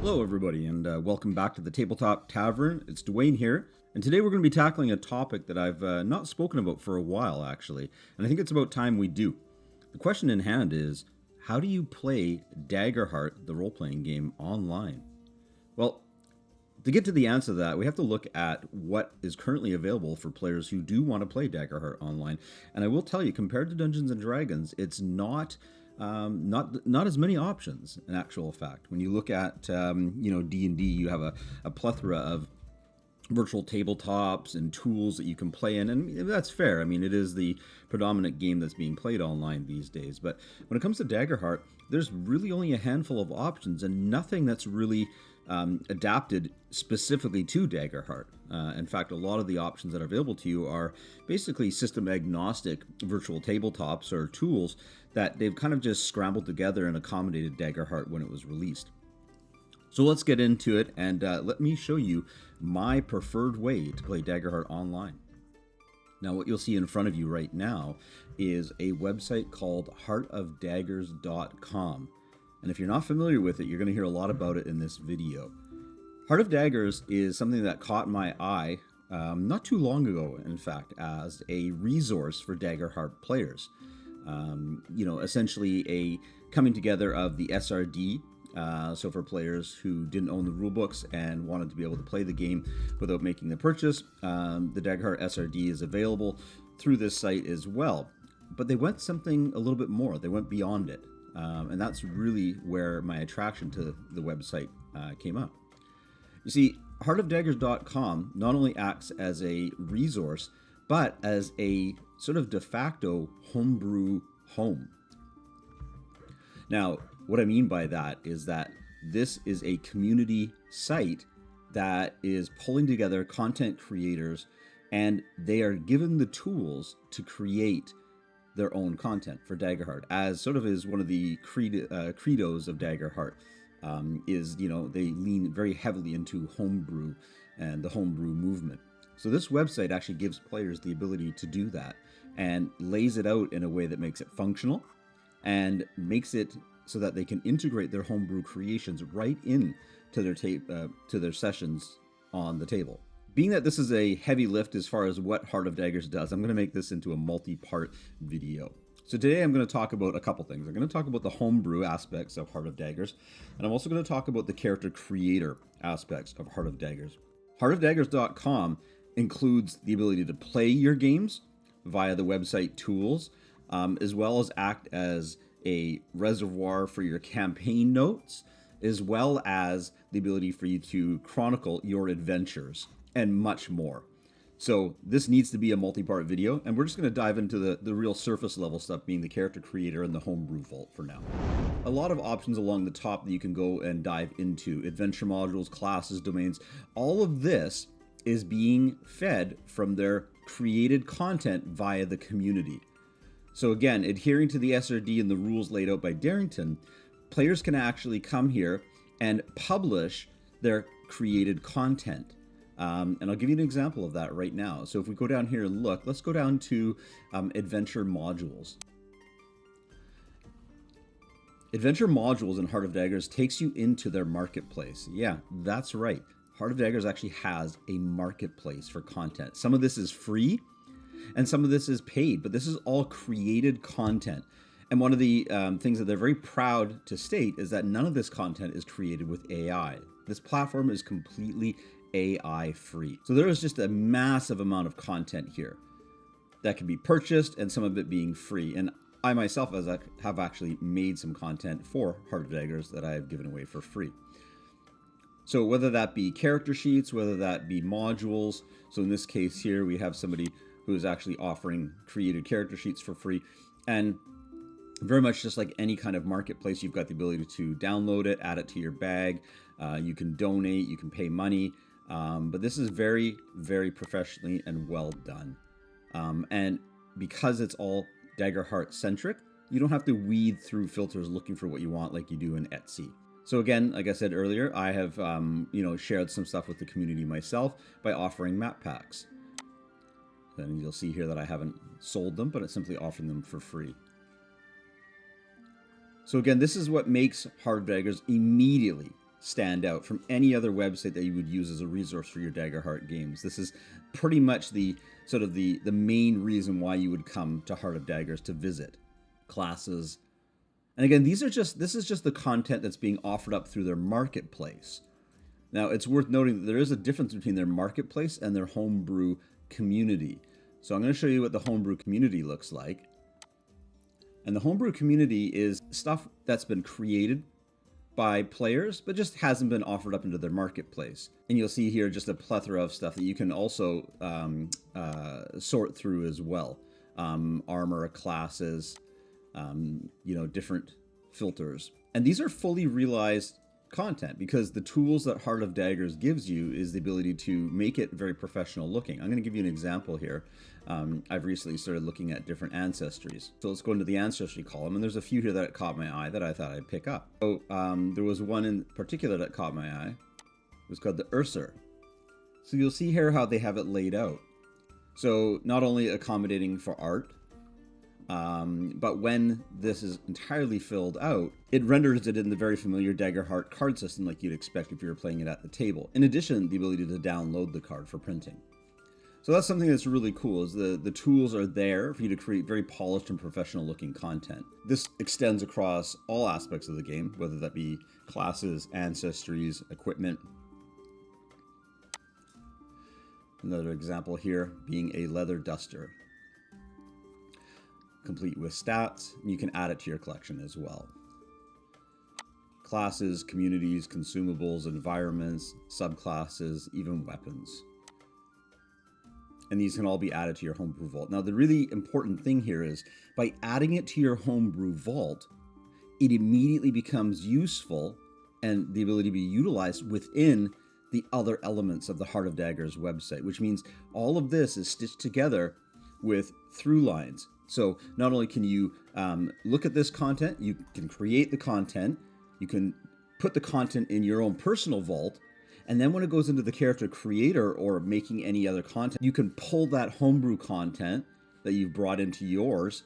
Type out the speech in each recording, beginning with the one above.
Hello everybody and welcome back to the Tabletop Tavern. It's Dwayne here, and today we're going to be tackling a topic that I've not spoken about for a while actually, and I think it's about time we do. The question in hand is, how do you play Daggerheart, the role-playing game, online? Well, to get to the answer to that, we have to look at what is currently available for players who do want to play Daggerheart online, and I will tell you, compared to Dungeons and Dragons, it's not as many options in actual fact. When you look at D&D, you have a plethora of virtual tabletops and tools that you can play in, and that's fair. I mean, it is the predominant game that's being played online these days. But when it comes to Daggerheart, there's really only a handful of options and nothing that's really adapted specifically to Daggerheart. In fact, a lot of the options that are available to you are basically system agnostic virtual tabletops or tools that they've kind of just scrambled together and accommodated Daggerheart when it was released. So let's get into it, and let me show you my preferred way to play Daggerheart online. Now, what you'll see in front of you right now is a website called heartofdaggers.com. And if you're not familiar with it, you're going to hear a lot about it in this video. Heart of Daggers is something that caught my eye not too long ago, in fact, as a resource for Daggerheart players. Essentially a coming together of the SRD. So for players who didn't own the rulebooks and wanted to be able to play the game without making the purchase, the Daggerheart SRD is available through this site as well. But they went something a little bit more. They went beyond it. And that's really where my attraction to the website came up. You see, heartofdaggers.com not only acts as a resource, but as a sort of de facto homebrew home. Now, what I mean by that is that this is a community site that is pulling together content creators, and they are given the tools to create their own content for Daggerheart, as sort of is one of the credos of Daggerheart. They lean very heavily into homebrew and the homebrew movement. So this website actually gives players the ability to do that and lays it out in a way that makes it functional and makes it so that they can integrate their homebrew creations right in to their sessions on the table. Being that this is a heavy lift as far as what Heart of Daggers does, I'm going to make this into a multi-part video. So today I'm going to talk about a couple things. I'm going to talk about the homebrew aspects of Heart of Daggers, and I'm also going to talk about the character creator aspects of Heart of Daggers. Heartofdaggers.com includes the ability to play your games via the website tools, as well as act as a reservoir for your campaign notes, as well as the ability for you to chronicle your adventures and much more. So this needs to be a multi-part video, and we're just going to dive into the real surface level stuff, being the character creator and the homebrew vault for now. A lot of options along the top that you can go and dive into. Adventure modules, classes, domains. All of this is being fed from their created content via the community. So again, adhering to the SRD and the rules laid out by Darrington, players can actually come here and publish their created content. And I'll give you an example of that right now. So if we go down here and look, let's go down to adventure modules. Adventure modules in Heart of Daggers takes you into their marketplace. Yeah, that's right. Heart of Daggers actually has a marketplace for content. Some of this is free and some of this is paid, but this is all created content. And one of the things that they're very proud to state is that none of this content is created with AI. This platform is completely AI free. So there is just a massive amount of content here that can be purchased, and some of it being free. And I myself have actually made some content for Heart of Daggers that I have given away for free. So whether that be character sheets, whether that be modules. So in this case here, we have somebody who is actually offering created character sheets for free. And very much just like any kind of marketplace, you've got the ability to download it, add it to your bag. You can donate, you can pay money. But this is very, very professionally and well done. And because it's all Daggerheart centric, you don't have to weed through filters looking for what you want like you do in Etsy. So again, like I said earlier, I have shared some stuff with the community myself by offering map packs. And you'll see here that I haven't sold them, but it's simply offering them for free. So again, this is what makes Heart of Daggers immediately stand out from any other website that you would use as a resource for your Daggerheart games. This is pretty much the sort of the main reason why you would come to Heart of Daggers to visit. Classes. And again, this is just the content that's being offered up through their marketplace. Now, it's worth noting that there is a difference between their marketplace and their homebrew community. So I'm going to show you what the homebrew community looks like. And the homebrew community is stuff that's been created by players, but just hasn't been offered up into their marketplace. And you'll see here just a plethora of stuff that you can also sort through as well. Armor, classes, different filters. And these are fully realized content because the tools that Heart of Daggers gives you is the ability to make it very professional looking. I'm going to give you an example here. I've recently started looking at different ancestries. So let's go into the ancestry column, and there's a few here that caught my eye that I thought I'd pick up. So there was one in particular that caught my eye. It was called the Urser. So you'll see here how they have it laid out. So not only accommodating for art, but when this is entirely filled out, it renders it in the very familiar Daggerheart card system like you'd expect if you were playing it at the table. In addition, the ability to download the card for printing. So that's something that's really cool, is the tools are there for you to create very polished and professional looking content. This extends across all aspects of the game, whether that be classes, ancestries, equipment. Another example here being a leather duster, complete with stats. You can add it to your collection as well. Classes, communities, consumables, environments, subclasses, even weapons. And these can all be added to your homebrew vault. Now, the really important thing here is by adding it to your homebrew vault, it immediately becomes useful and the ability to be utilized within the other elements of the Heart of Daggers website, which means all of this is stitched together with through lines. So not only can you look at this content, you can create the content, you can put the content in your own personal vault, and then when it goes into the character creator or making any other content, you can pull that homebrew content that you've brought into yours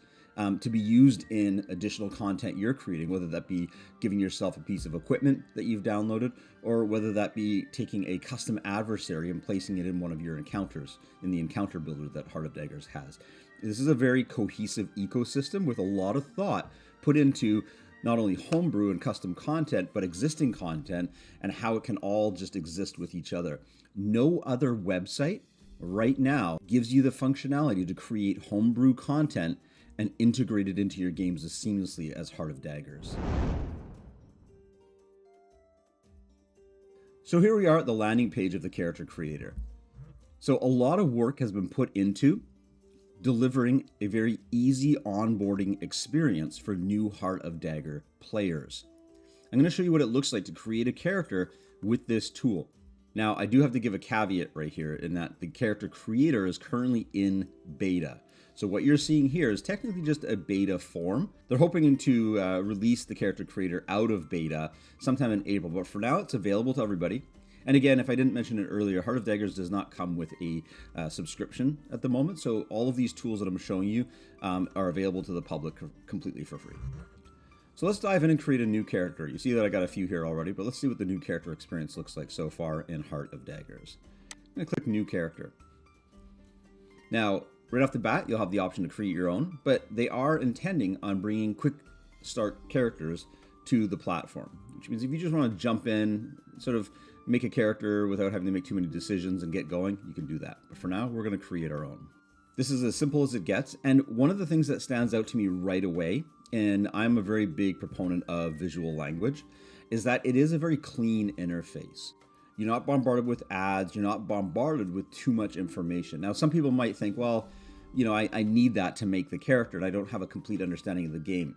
to be used in additional content you're creating, whether that be giving yourself a piece of equipment that you've downloaded, or whether that be taking a custom adversary and placing it in one of your encounters in the encounter builder that Heart of Daggers has. This is a very cohesive ecosystem with a lot of thought put into not only homebrew and custom content, but existing content and how it can all just exist with each other. No other website right now gives you the functionality to create homebrew content and integrate it into your games as seamlessly as Heart of Daggers. So here we are at the landing page of the character creator. So a lot of work has been put into delivering a very easy onboarding experience for new Heart of Dagger players. I'm going to show you what it looks like to create a character with this tool. Now, I do have to give a caveat right here in that the character creator is currently in beta. So what you're seeing here is technically just a beta form. They're hoping to release the character creator out of beta sometime in April, but for now it's available to everybody. And again, if I didn't mention it earlier, Heart of Daggers does not come with a subscription at the moment, so all of these tools that I'm showing you are available to the public completely for free. So let's dive in and create a new character. You see that I got a few here already, but let's see what the new character experience looks like so far in Heart of Daggers. I'm going to click New Character. Now, right off the bat, you'll have the option to create your own, but they are intending on bringing quick start characters to the platform, which means if you just want to jump in, sort of make a character without having to make too many decisions and get going, you can do that. But for now, we're going to create our own. This is as simple as it gets. And one of the things that stands out to me right away, and I'm a very big proponent of visual language, is that it is a very clean interface. You're not bombarded with ads. You're not bombarded with too much information. Now, some people might think, well, you know, I need that to make the character and I don't have a complete understanding of the game.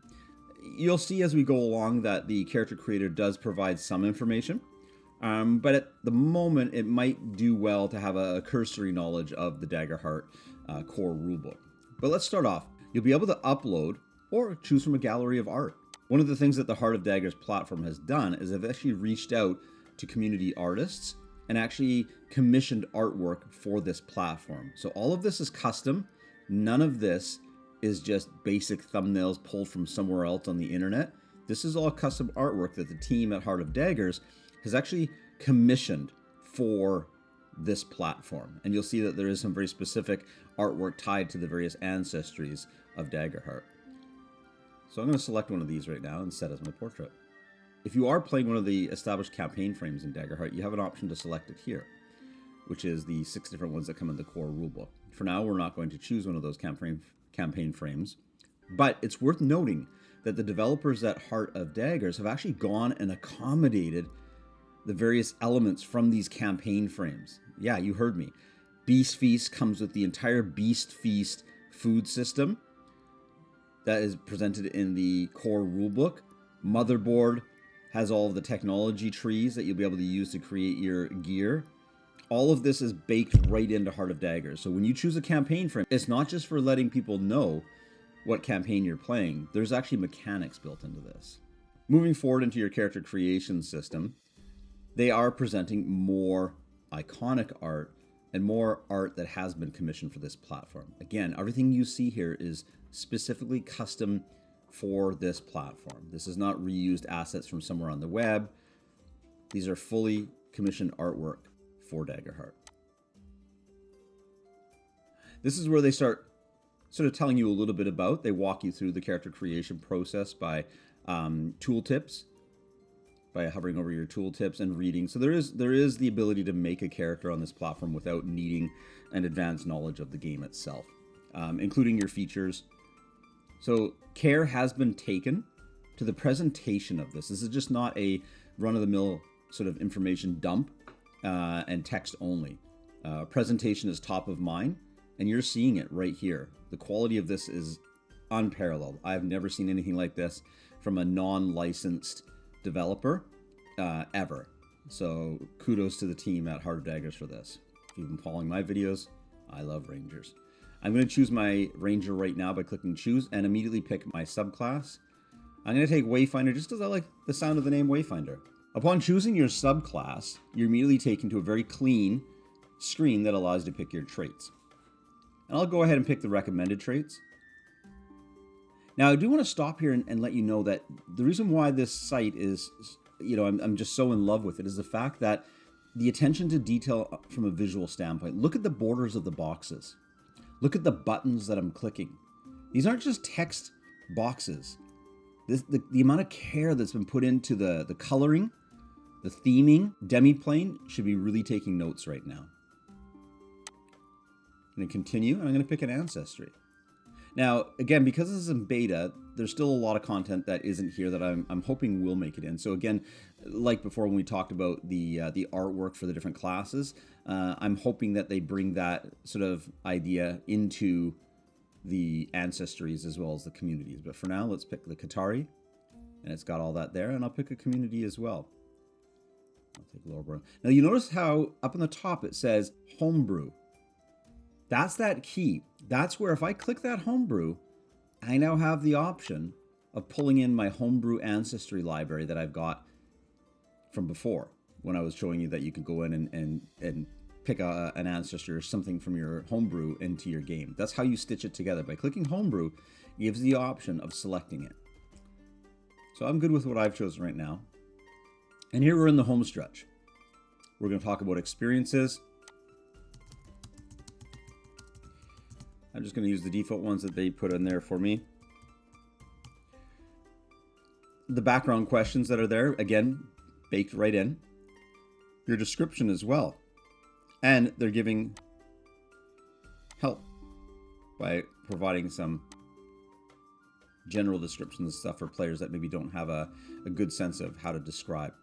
You'll see as we go along that the character creator does provide some information. But at the moment, it might do well to have a cursory knowledge of the Daggerheart core rulebook. But let's start off. You'll be able to upload or choose from a gallery of art. One of the things that the Heart of Daggers platform has done is they've actually reached out to community artists and actually commissioned artwork for this platform. So all of this is custom. None of this is just basic thumbnails pulled from somewhere else on the internet. This is all custom artwork that the team at Heart of Daggers has actually commissioned for this platform. And you'll see that there is some very specific artwork tied to the various ancestries of Daggerheart. So I'm going to select one of these right now and set as my portrait. If you are playing one of the established campaign frames in Daggerheart, you have an option to select it here, which is the 6 different ones that come in the core rulebook. For now, we're not going to choose one of those campaign frames, but it's worth noting that the developers at Heart of Daggers have actually gone and accommodated the various elements from these campaign frames. Yeah, you heard me. Beast Feast comes with the entire Beast Feast food system that is presented in the core rulebook. Motherboard has all of the technology trees that you'll be able to use to create your gear. All of this is baked right into Heart of Daggers. So when you choose a campaign frame, it's not just for letting people know what campaign you're playing. There's actually mechanics built into this. Moving forward into your character creation system, they are presenting more iconic art and more art that has been commissioned for this platform. Again, everything you see here is specifically custom for this platform. This is not reused assets from somewhere on the web. These are fully commissioned artwork for Daggerheart. This is where they start sort of telling you a little bit about. They walk you through the character creation process by tooltips, by hovering over your tooltips and reading. So there is the ability to make a character on this platform without needing an advanced knowledge of the game itself, including your features. So care has been taken to the presentation of this. This is just not a run-of-the-mill sort of information dump and text only. Presentation is top of mind, and you're seeing it right here. The quality of this is unparalleled. I've never seen anything like this from a non-licensed developer ever. So kudos to the team at Heart of Daggers for this. If you've been following my videos, I love Rangers. I'm going to choose my Ranger right now by clicking choose and immediately pick my subclass. I'm going to take Wayfinder just because I like the sound of the name Wayfinder. Upon choosing your subclass, you're immediately taken to a very clean screen that allows you to pick your traits. And I'll go ahead and pick the recommended traits. Now, I do want to stop here and let you know that the reason why this site is, I'm just so in love with it is the fact that the attention to detail from a visual standpoint. Look at the borders of the boxes. Look at the buttons that I'm clicking. These aren't just text boxes. The amount of care that's been put into the coloring, the theming, demi-plane should be really taking notes right now. I'm going to continue, and I'm going to pick an ancestry. Now, again, because this is in beta, there's still a lot of content that isn't here that I'm hoping will make it in. So again, like before when we talked about the artwork for the different classes, I'm hoping that they bring that sort of idea into the ancestries as well as the communities. But for now, let's pick the Qatari, and it's got all that there, and I'll pick a community as well. I'll take Loreborn. Now you notice how up on the top it says homebrew. That's that key. That's where if I click that homebrew, I now have the option of pulling in my homebrew ancestry library that I've got from before when I was showing you that you could go in and pick an ancestry or something from your homebrew into your game. That's how you stitch it together. By clicking homebrew, it gives the option of selecting it. So I'm good with what I've chosen right now. And here we're in the home stretch. We're going to talk about experiences. I'm just going to use the default ones that they put in there for me. The background questions that are there, again, baked right in. Your description as well. And they're giving help by providing some general descriptions and stuff for players that maybe don't have a good sense of how to describe.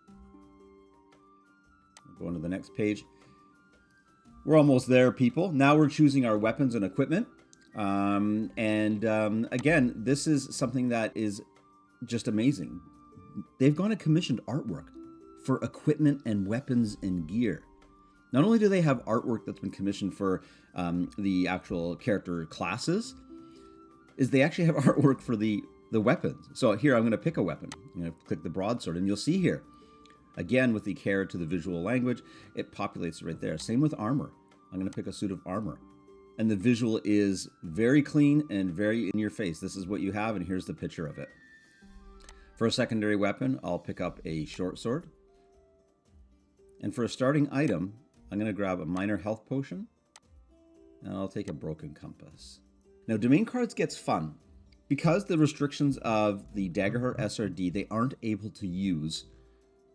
Go on to the next page. We're almost there, people. Now we're choosing our weapons and equipment. Again, this is something that is just amazing. They've gone and commissioned artwork for equipment and weapons and gear. Not only do they have artwork that's been commissioned for the actual character classes, is they actually have artwork for the weapons. So here I'm going to pick a weapon. I'm going to click the broadsword, and you'll see here, again with the care to the visual language, it populates right there. Same with armor. I'm going to pick a suit of armor. And the visual is very clean and very in your face. This is what you have, and here's the picture of it. For a secondary weapon, I'll pick up a short sword. And for a starting item, I'm going to grab a minor health potion, and I'll take a broken compass. Now, domain cards gets fun. Because the restrictions of the Daggerheart SRD, they aren't able to use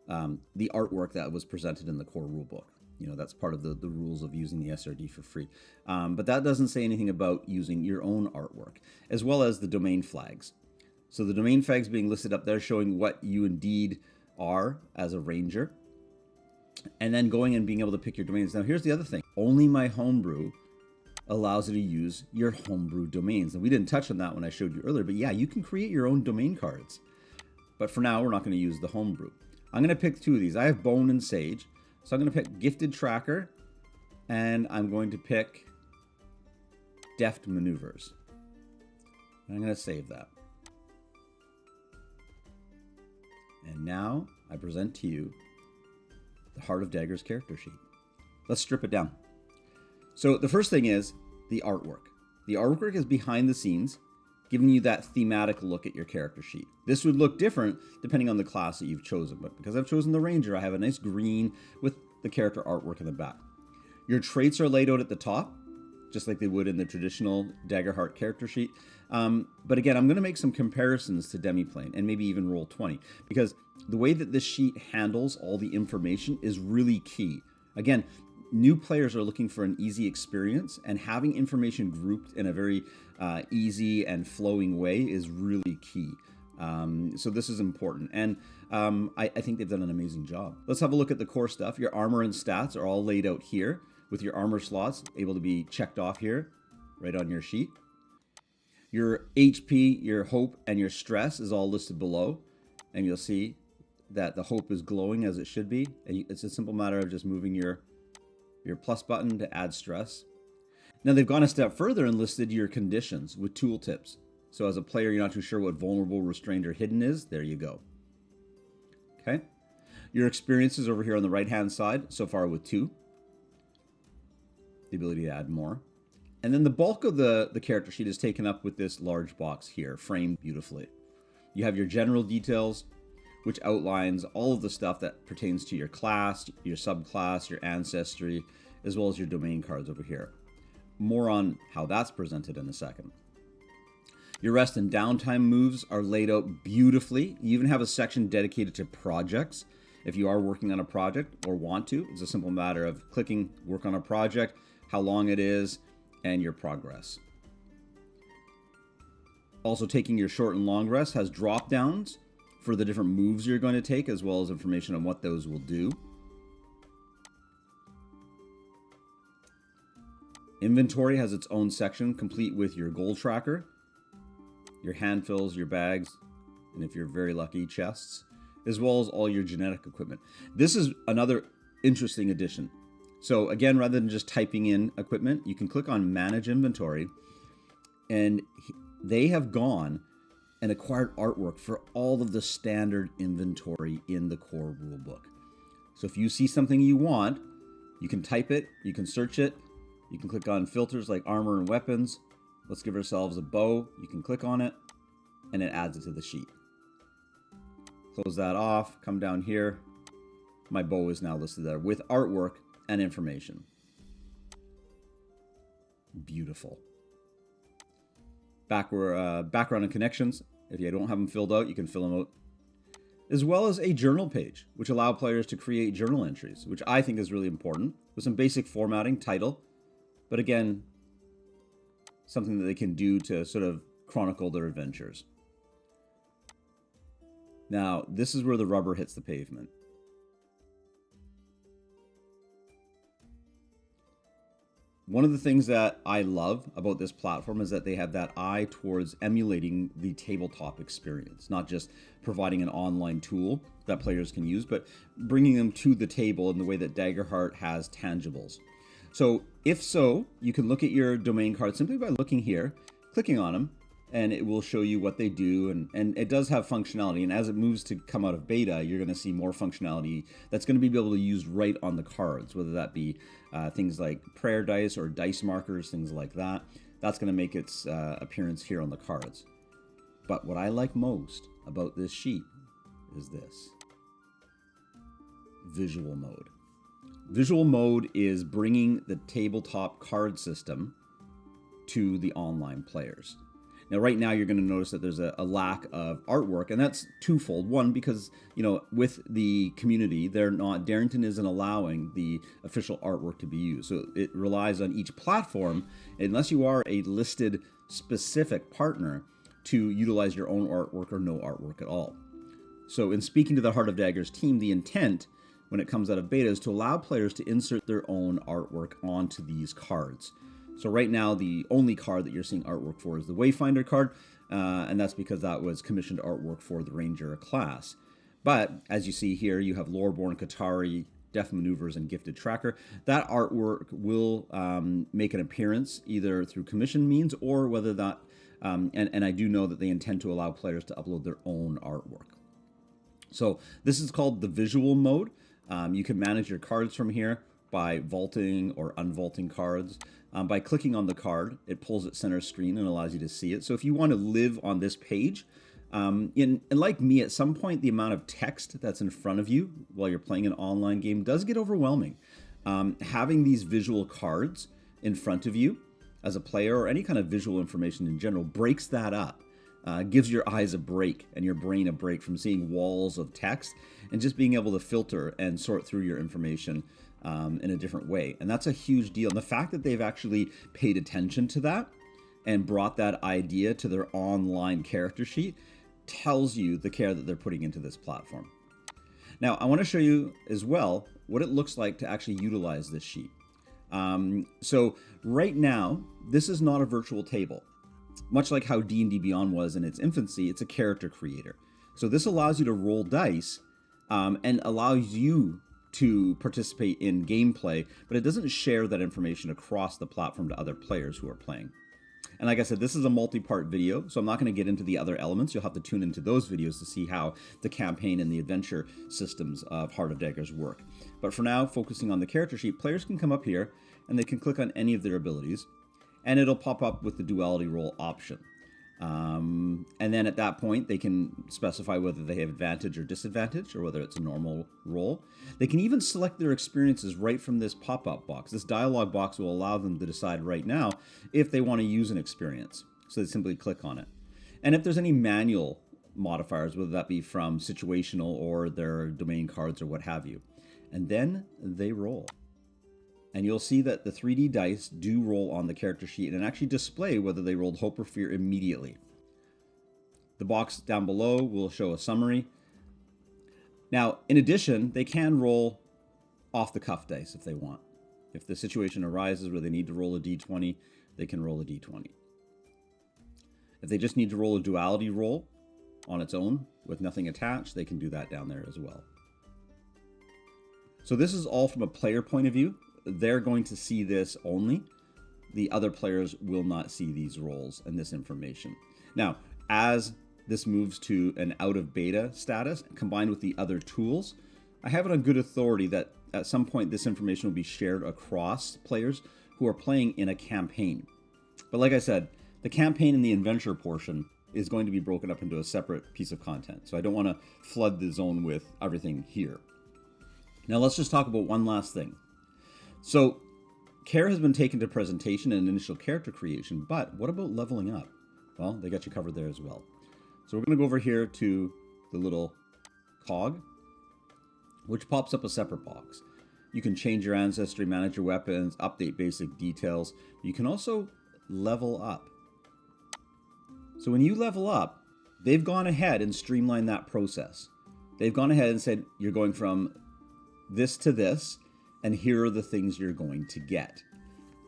the artwork that was presented in the core rulebook. You know, that's part of the rules of using the SRD for free. But that doesn't say anything about using your own artwork, as well as the domain flags. So the domain flags being listed up there showing what you indeed are as a ranger. And then going and being able to pick your domains. Now, here's the other thing. Only my homebrew allows you to use your homebrew domains. And we didn't touch on that when I showed you earlier, but yeah, you can create your own domain cards. But for now, we're not going to use the homebrew. I'm going to pick two of these. I have Bone and Sage. So I'm going to pick Gifted Tracker, and I'm going to pick Deft Maneuvers. I'm going to save that. And now I present to you the Heart of Daggers character sheet. Let's strip it down. So the first thing is the artwork. The artwork is behind the scenes, giving you that thematic look at your character sheet. This would look different depending on the class that you've chosen, but because I've chosen the Ranger, I have a nice green with the character artwork in the back. Your traits are laid out at the top, just like they would in the traditional Daggerheart character sheet. But again, I'm going to make some comparisons to Demiplane and maybe even Roll20, because the way that this sheet handles all the information is really key. Again, new players are looking for an easy experience, and having information grouped in a very easy and flowing way is really key. So this is important, and I think they've done an amazing job. Let's have a look at the core stuff. Your armor and stats are all laid out here, with your armor slots able to be checked off here, right on your sheet. Your HP, your hope, and your stress is all listed below, and you'll see that the hope is glowing as it should be. And it's a simple matter of just moving your plus button to add stress. Now they've gone a step further and listed your conditions with tooltips. So as a player, you're not too sure what vulnerable, restrained, or hidden is. There you go. Okay. Your experiences over here on the right-hand side, so far with 2. The ability to add more. And then the bulk of the character sheet is taken up with this large box here, framed beautifully. You have your general details, which outlines all of the stuff that pertains to your class, your subclass, your ancestry, as well as your domain cards over here. More on how that's presented in a second. Your rest and downtime moves are laid out beautifully. You even have a section dedicated to projects. If you are working on a project or want to, it's a simple matter of clicking work on a project, how long it is, and your progress. Also, taking your short and long rest has drop downs for the different moves you're going to take, as well as information on what those will do. Inventory has its own section, complete with your goal tracker, your hand fills, your bags, and if you're very lucky, chests, as well as all your genetic equipment. This is another interesting addition. So again, rather than just typing in equipment, you can click on Manage Inventory, and they have gone and acquired artwork for all of the standard inventory in the core rulebook. So if you see something you want, you can type it, you can search it, you can click on filters like armor and weapons. Let's give ourselves a bow. You can click on it, and it adds it to the sheet. Close that off, come down here. My bow is now listed there with artwork and information. Beautiful. Background and connections. If you don't have them filled out, you can fill them out. As well as a journal page, which allow players to create journal entries, which I think is really important, with some basic formatting, title, but again, something that they can do to sort of chronicle their adventures. Now, this is where the rubber hits the pavement. One of the things that I love about this platform is that they have that eye towards emulating the tabletop experience, not just providing an online tool that players can use, but bringing them to the table in the way that Daggerheart has tangibles. So if so, you can look at your domain card simply by looking here, clicking on them, and it will show you what they do, and it does have functionality, and as it moves to come out of beta, you're going to see more functionality that's going to be able to use right on the cards, whether that be things like prayer dice or dice markers, things like that. That's going to make its appearance here on the cards. But what I like most about this sheet is this. Visual mode. Visual mode is bringing the tabletop card system to the online players. Now, right now, you're going to notice that there's a lack of artwork, and that's twofold. One, because, with the community, Darrington isn't allowing the official artwork to be used. So it relies on each platform, unless you are a listed specific partner, to utilize your own artwork or no artwork at all. So in speaking to the Heart of Daggers team, the intent when it comes out of beta is to allow players to insert their own artwork onto these cards. So right now, the only card that you're seeing artwork for is the Wayfinder card, and that's because that was commissioned artwork for the Ranger class. But as you see here, you have Loreborn, Katari, Death Maneuvers, and Gifted Tracker. That artwork will make an appearance either through commission means or whether that, and I do know that they intend to allow players to upload their own artwork. So this is called the visual mode. You can manage your cards from here by vaulting or unvaulting cards. By clicking on the card, it pulls it center screen and allows you to see it. So if you want to live on this page, and like me, at some point, the amount of text that's in front of you while you're playing an online game does get overwhelming. Having these visual cards in front of you as a player or any kind of visual information in general breaks that up. Gives your eyes a break and your brain a break from seeing walls of text and just being able to filter and sort through your information in a different way. And that's a huge deal. And the fact that they've actually paid attention to that and brought that idea to their online character sheet tells you the care that they're putting into this platform. Now, I want to show you as well what it looks like to actually utilize this sheet. So right now, this is not a virtual table. Much like how D&D Beyond was in its infancy, it's a character creator. So this allows you to roll dice and allows you to participate in gameplay, but it doesn't share that information across the platform to other players who are playing. And like I said, this is a multi-part video, so I'm not going to get into the other elements. You'll have to tune into those videos to see how the campaign and the adventure systems of Heart of Daggers work. But for now, focusing on the character sheet, players can come up here and they can click on any of their abilities, and it'll pop up with the duality roll option. And then at that point, they can specify whether they have advantage or disadvantage, or whether it's a normal roll. They can even select their experiences right from this pop-up box. This dialog box will allow them to decide right now if they want to use an experience. So they simply click on it. And if there's any manual modifiers, whether that be from situational or their domain cards or what have you. And then they roll. And you'll see that the 3D dice do roll on the character sheet and actually display whether they rolled hope or fear immediately. The box down below will show a summary. Now, in addition, they can roll off-the-cuff dice if they want. If the situation arises where they need to roll a d20, they can roll a d20. If they just need to roll a duality roll on its own with nothing attached, they can do that down there as well. So this is all from a player point of view. They're going to see this only. The other players will not see these rolls and this information. Now, as this moves to an out of beta status, combined with the other tools, I have it on good authority that at some point this information will be shared across players who are playing in a campaign. But like I said, the campaign and the adventure portion is going to be broken up into a separate piece of content. So I don't want to flood the zone with everything here. Now let's just talk about one last thing. So, care has been taken to presentation and initial character creation, but what about leveling up? Well, they got you covered there as well. So we're going to go over here to the little cog, which pops up a separate box. You can change your ancestry, manage your weapons, update basic details. You can also level up. So when you level up, they've gone ahead and streamlined that process. They've gone ahead and said, you're going from this to this, and here are the things you're going to get.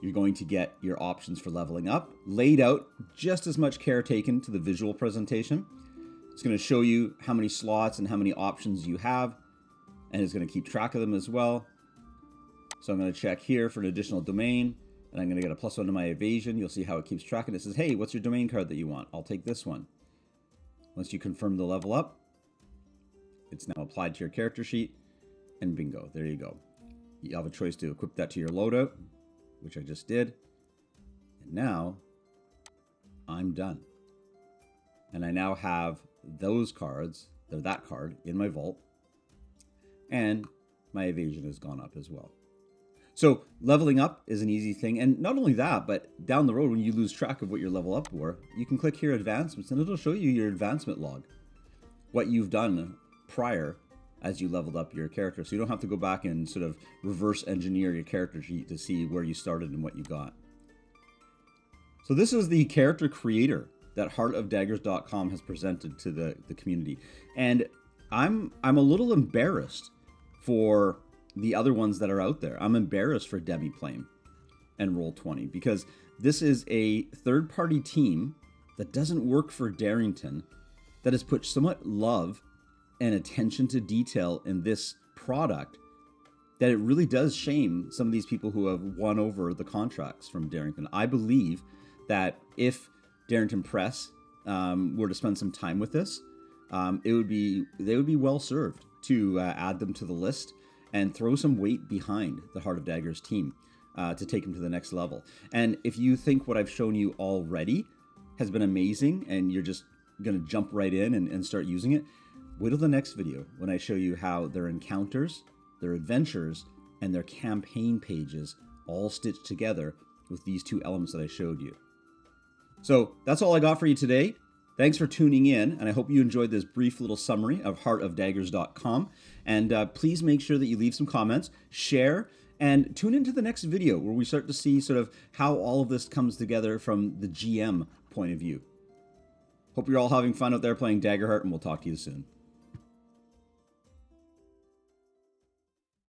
You're going to get your options for leveling up, laid out, just as much care taken to the visual presentation. It's going to show you how many slots and how many options you have, and it's going to keep track of them as well. So I'm going to check here for an additional domain, and I'm going to get a +1 to my evasion. You'll see how it keeps track, and it says, hey, what's your domain card that you want? I'll take this one. Once you confirm the level up, it's now applied to your character sheet, and bingo, there you go. You have a choice to equip that to your loadout, which I just did. And now I'm done. And I now have those cards, that card in my vault, and my evasion has gone up as well. So leveling up is an easy thing. And not only that, but down the road when you lose track of what your level up were, you can click here advancements and it'll show you your advancement log, what you've done prior as you leveled up your character. So you don't have to go back and sort of reverse engineer your character sheet to see where you started and what you got. So this is the character creator that heartofdaggers.com has presented to the community. And I'm a little embarrassed for the other ones that are out there. I'm embarrassed for Demiplane and Roll20 because this is a third-party team that doesn't work for Darrington that has put so much love and attention to detail in this product that it really does shame some of these people who have won over the contracts from Darrington. I believe that if Darrington Press were to spend some time with this, they would be well served to add them to the list and throw some weight behind the Heart of Daggers team to take them to the next level. And if you think what I've shown you already has been amazing and you're just going to jump right in and start using it, wait till the next video when I show you how their encounters, their adventures, and their campaign pages all stitched together with these two elements that I showed you. So that's all I got for you today. Thanks for tuning in, and I hope you enjoyed this brief little summary of heartofdaggers.com. And please make sure that you leave some comments, share, and tune into the next video where we start to see sort of how all of this comes together from the GM point of view. Hope you're all having fun out there playing Daggerheart, and we'll talk to you soon.